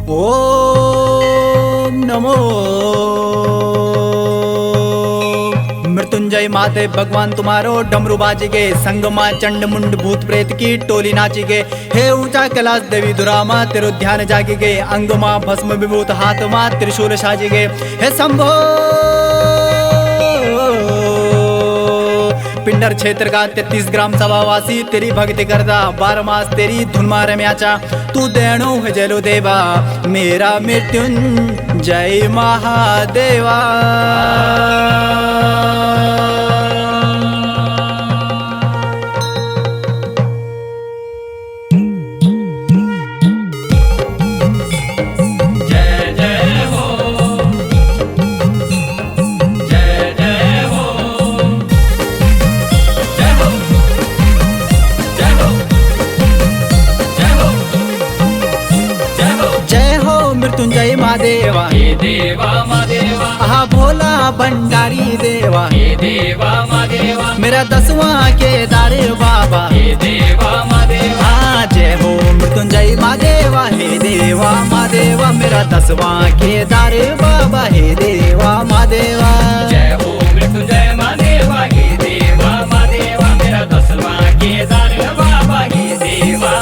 ओम नमो मृत्युंजय माते भगवान तुम्हारो डमरू बाजिगे, संगमा चंड मुंड भूत प्रेत की टोली नाचिगे। हे ऊंचा कैलाश देवी दुरामा तेरो ध्यान जागिगे, अंगमा भस्म विभूत हाथमा त्रिशूल साजिगे। हे शंभो पिंडर क्षेत्र का 33 ग्राम सभावासी तेरी भक्ति करता, 12 मास तेरी धुन मार म्याचा। तू देणो है जलो देवा मेरा मृत्युंजय महादेवा। मृत्युंजय महादेवा हे देवा महादेवा, आहा भोला भंडारी देवा, हे देवा महादेवा, मेरा 10वां केदार बाबा। हे देवा महादेवा, जय हो मृत्युंजय महादेवा, हे देवा महादेवा, मेरा 10वां केदार बाबा। हे देवा महादेवा, जय हो मृत्युंजय महादेवा, हे देवा महादेवा, मेरा 10वां केदार बाबा। हे देवा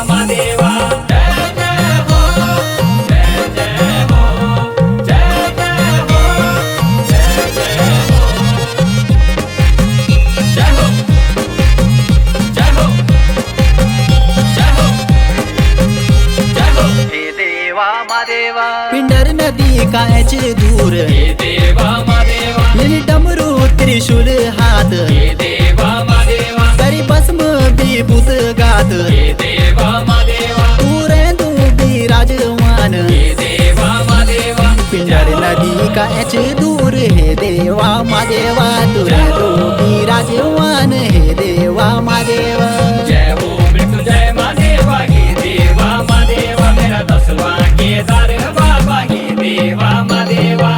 महादेवा, पिंडर नदी का एच दूर, हे देवा महादेवा, लेनी डमरू त्रिशूल हाथ, हे देवा महादेवा, करी भस्म विभूत गात। हे देवा महादेवा, तू रेंदू विराजमान, हे देवा महादेवा, पिंडर नदी का एच दूर। हे देवा महादेवा, तू रेंदू विराजमान। हे देवा महादेवा, जय हो मृत्युंजय महादेवा, हे देवा महादेवा, मेरा 10वां केदार बाबा। हे देवा महादेवा,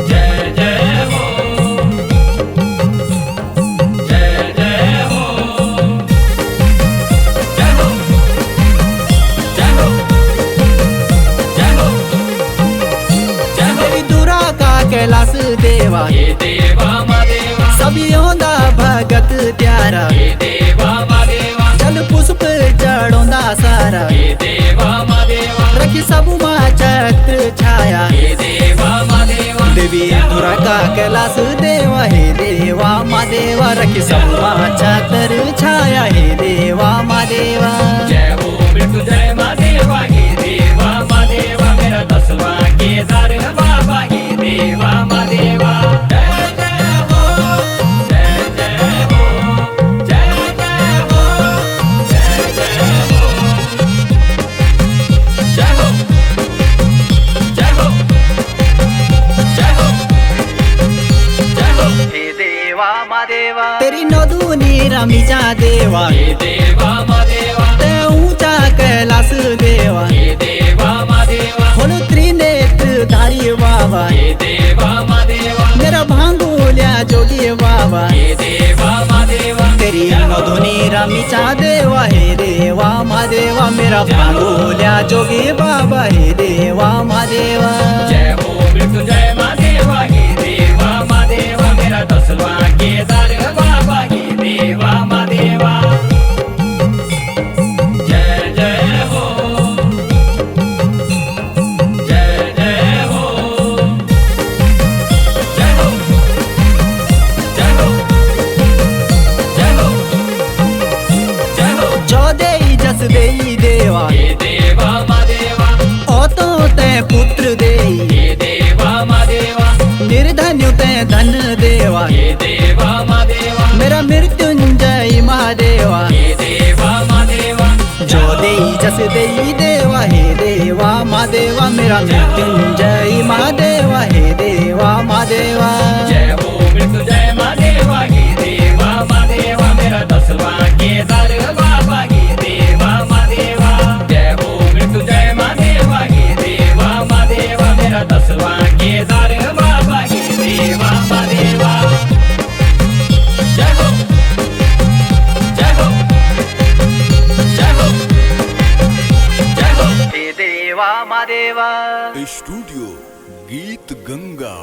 जय जय हो, जय जय हो, जय हो, जय हो, जय हो, जय हो। देवी दुरा का कैलाश देवा, हे देवा महादेवा, सभियों दा भगत त्यारा। हे देवा महादेवा, जल पुष्प चढ़ोंदा सारा, हे देवा महादेवा, रखी सबु मां छत्र छाया। हे देवा महादेवा, देवी दुरा का कैलाश देवा, हे देवा महादेवा, रखी सबु मां छत्र छाया। हे देवा महादेवा, जय हो मृत्युंजय महादेवा, हे देवा महादेवा, मेरा 10वां केदार बाबा। हे देवा महादेवा, जय जय हो, जय जय हो, जय जय हो, जय जय हो, जय हो, जय हो, जय हो, जय हो। हे देवा महादेवा, तेरी नदुनी रमीचा देवा, हे देवा महादेवा, ते ऊंचा कैलाश देवा। हे देवा महादेवा, होलो त्रिनेत्र धारी बाबा, हे देवा महादेवा, मेरा भांगोल्या जोगी बाबा। हे देवा महादेवा, तेरी मधुनी रमीचा देवा, हे देवा महादेवा, मेरा भांगोल्या जोगी बाबा। हे देवा महादेवा, जय हो मृत्युंजय महादेवा, हे देवा महादेवा, मेरा 10वां केदार बाबा। हे देवा महादेवा, जय जय हो, जय जय हो, जय हो, जय हो, जय हो, जय हो। जो देई जस देई देवा, हे देवा महादेवा, ओ तो ते पुत्र देई। हे देवा महादेवा, निर्धन्यु ते धन देवा, हे देवा महादेवा, मेरा मृत्युंजय महादेवा। हे देवा महादेवा, जो देई जस देई देवा, हे देवा महादेवा, मेरा मृत्युंजय महादेवा। हे देवा महादेवा, जय हो मृत्युंजय महादेवा, हे देवा महादेवा, मेरा 10वां केदार बाबा। हे देवा महादेवा, जय हो मृत्युंजय महादेवा, हे देवा महादेवा, मेरा 10वां केदार बाबा। हे देवा महादेवा, जय हो, जय हो, जय हो, जय हो, मादेवा मादेवा स्टूडियो गीत गंगा।